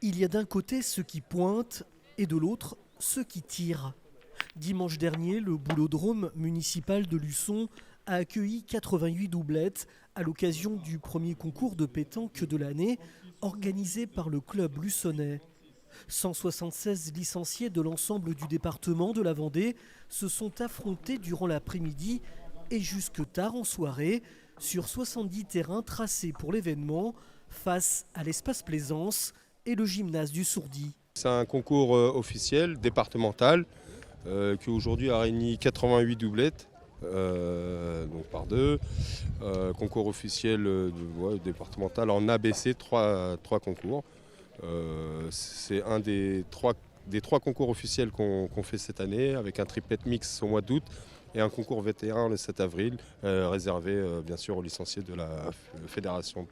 Il y a d'un côté ceux qui pointent et de l'autre ceux qui tirent. Dimanche dernier, le boulodrome municipal de Luçon a accueilli 88 doublettes à l'occasion du premier concours de pétanque de l'année organisé par le club luçonnais. 176 licenciés de l'ensemble du département de la Vendée se sont affrontés durant l'après-midi et jusque tard en soirée sur 70 terrains tracés pour l'événement face à l'espace Plaisance et le gymnase du Sourdi. C'est un concours officiel, départemental, qui aujourd'hui a réuni 88 doublettes, donc par deux. Concours officiel départemental en ABC, trois concours. C'est un des trois concours officiels qu'on fait cette année, avec un triplette mix au mois d'août et un concours vétéran le 7 avril, réservé bien sûr aux licenciés de la Fédération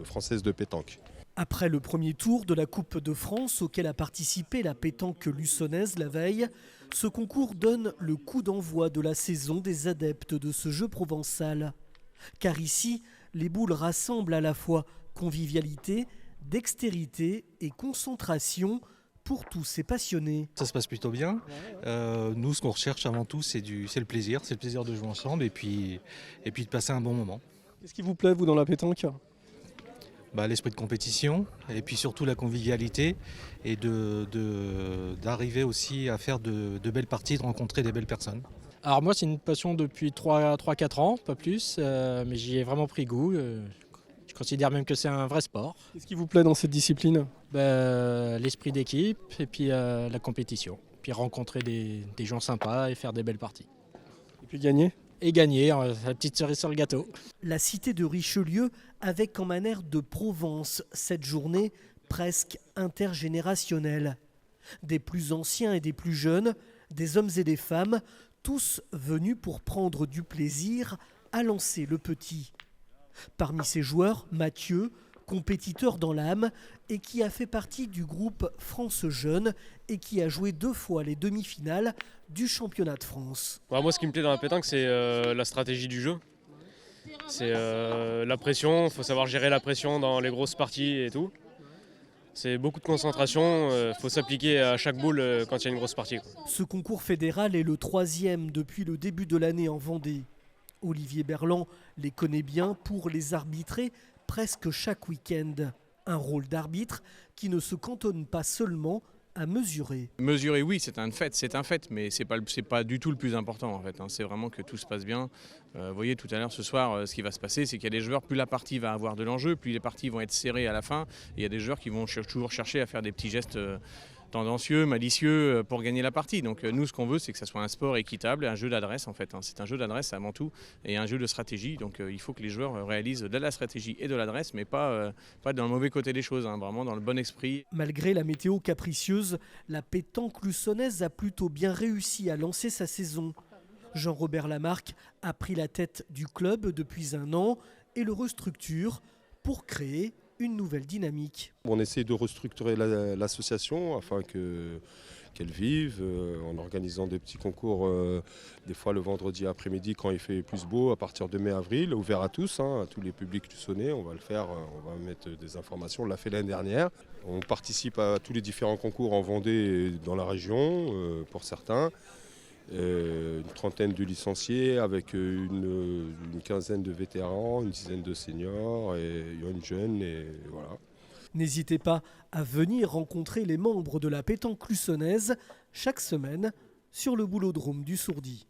française de pétanque. Après le premier tour de la Coupe de France auquel a participé la pétanque luçonnaise la veille, ce concours donne le coup d'envoi de la saison des adeptes de ce jeu provençal. Car ici, les boules rassemblent à la fois convivialité, dextérité et concentration pour tous ces passionnés. Ça se passe plutôt bien. Nous, ce qu'on recherche avant tout, c'est le plaisir de jouer ensemble et puis de passer un bon moment. Qu'est-ce qui vous plaît, vous, dans la pétanque ? L'esprit de compétition et puis surtout la convivialité et d'arriver aussi à faire de belles parties, de rencontrer des belles personnes. Alors moi, c'est une passion depuis 3-4 ans, pas plus, mais j'y ai vraiment pris goût. Je considère même que c'est un vrai sport. Qu'est-ce qui vous plaît dans cette discipline ? L'esprit d'équipe et puis la compétition. Puis rencontrer des gens sympas et faire des belles parties. Et puis gagner ? Et gagner, la petite cerise sur le gâteau. La cité de Richelieu avec comme un air de Provence cette journée presque intergénérationnelle. Des plus anciens et des plus jeunes, des hommes et des femmes, tous venus pour prendre du plaisir à lancer le petit. Parmi ces joueurs, Mathieu, compétiteur dans l'âme et qui a fait partie du groupe France Jeune et qui a joué 2 fois les demi-finales du championnat de France. Moi, ce qui me plaît dans la pétanque, c'est la stratégie du jeu. C'est la pression, il faut savoir gérer la pression dans les grosses parties et tout. C'est beaucoup de concentration, il faut s'appliquer à chaque boule quand il y a une grosse partie. Ce concours fédéral est le 3e depuis le début de l'année en Vendée. Olivier Berland les connaît bien pour les arbitrer presque chaque week-end. Un rôle d'arbitre qui ne se cantonne pas seulement à mesurer. Mesurer, oui, c'est un fait, mais c'est pas du tout le plus important en fait. C'est vraiment que tout se passe bien. Vous voyez, tout à l'heure, ce soir, ce qui va se passer, c'est qu'il y a des joueurs, plus la partie va avoir de l'enjeu, plus les parties vont être serrées à la fin. Et il y a des joueurs qui vont toujours chercher à faire des petits gestes tendancieux, malicieux pour gagner la partie. Donc nous, ce qu'on veut, c'est que ça soit un sport équitable, un jeu d'adresse en fait. C'est un jeu d'adresse avant tout et un jeu de stratégie. Donc il faut que les joueurs réalisent de la stratégie et de l'adresse, mais pas dans le mauvais côté des choses, vraiment dans le bon esprit. Malgré la météo capricieuse, la pétanque luçonnaise a plutôt bien réussi à lancer sa saison. Jean-Robert Lamarque a pris la tête du club depuis 1 an et le restructure pour créer une nouvelle dynamique. On essaie de restructurer l'association afin qu'elle vive en organisant des petits concours, des fois le vendredi après-midi quand il fait plus beau, à partir de mai-avril, ouvert à tous, à tous les publics luçonnais. On va le faire, on va mettre des informations, on l'a fait l'année dernière. On participe à tous les différents concours en Vendée et dans la région pour certains. Une trentaine de licenciés avec une quinzaine de vétérans, une dizaine de seniors et une jeune et voilà. N'hésitez pas à venir rencontrer les membres de la pétanque luçonnaise chaque semaine sur le boulodrome du Sourdi.